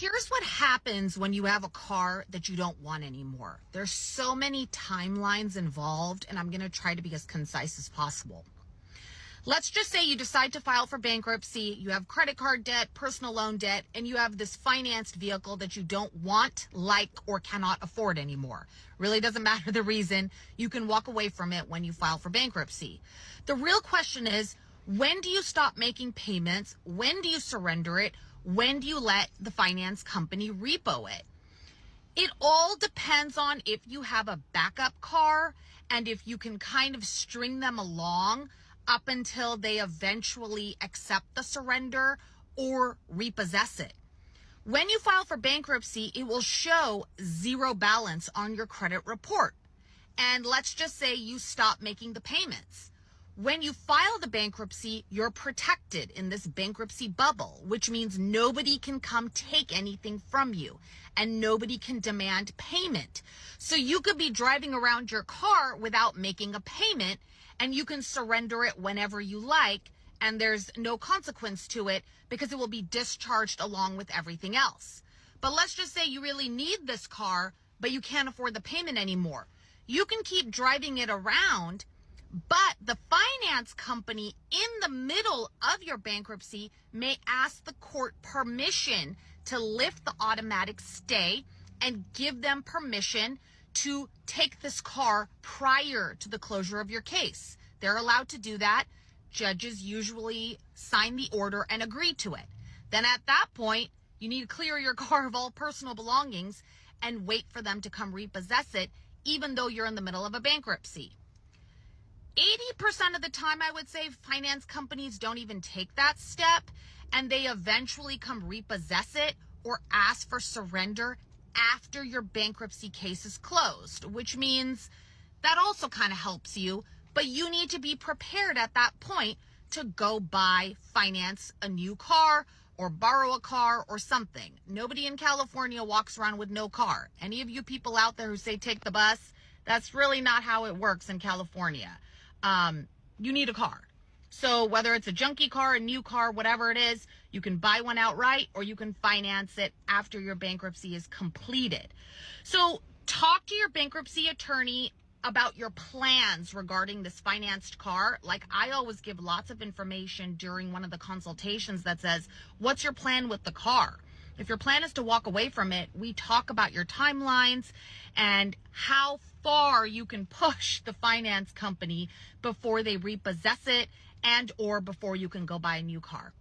Here's what happens when you have a car that you don't want anymore. There's so many timelines involved, and I'm going to try to be as concise as possible. Let's just say you decide to file for bankruptcy, you have credit card debt, personal loan debt, and you have this financed vehicle that you don't want, like, or cannot afford anymore. Really doesn't matter the reason. You can walk away from it when you file for bankruptcy. The real question is, when do you stop making payments? When do you surrender it? When do you let the finance company repo it? It all depends on if you have a backup car and if you can kind of string them along up until they eventually accept the surrender or repossess it. When you file for bankruptcy, it will show zero balance on your credit report. And let's just say you stop making the payments. When you file the bankruptcy, you're protected in this bankruptcy bubble, which means nobody can come take anything from you and nobody can demand payment. So you could be driving around your car without making a payment and you can surrender it whenever you like, and there's no consequence to it because it will be discharged along with everything else. But let's just say you really need this car, but you can't afford the payment anymore. You can keep driving it around, but the finance company in the middle of your bankruptcy may ask the court permission to lift the automatic stay and give them permission to take this car prior to the closure of your case. They're allowed to do that. Judges usually sign the order and agree to it. Then at that point, you need to clear your car of all personal belongings and wait for them to come repossess it, even though you're in the middle of a bankruptcy. 80% of the time, I would say, finance companies don't even take that step, and they eventually come repossess it or ask for surrender after your bankruptcy case is closed, which means that also kind of helps you, but you need to be prepared at that point to go finance a new car or borrow a car or something. Nobody in California walks around with no car. Any of you people out there who say take the bus, that's really not how it works in California. You need a car. So whether it's a junky car, a new car, whatever it is, you can buy one outright or you can finance it after your bankruptcy is completed. So talk to your bankruptcy attorney about your plans regarding this financed car. Like, I always give lots of information during one of the consultations that says, what's your plan with the car? If your plan is to walk away from it, we talk about your timelines and how far you can push the finance company before they repossess it and or before you can go buy a new car.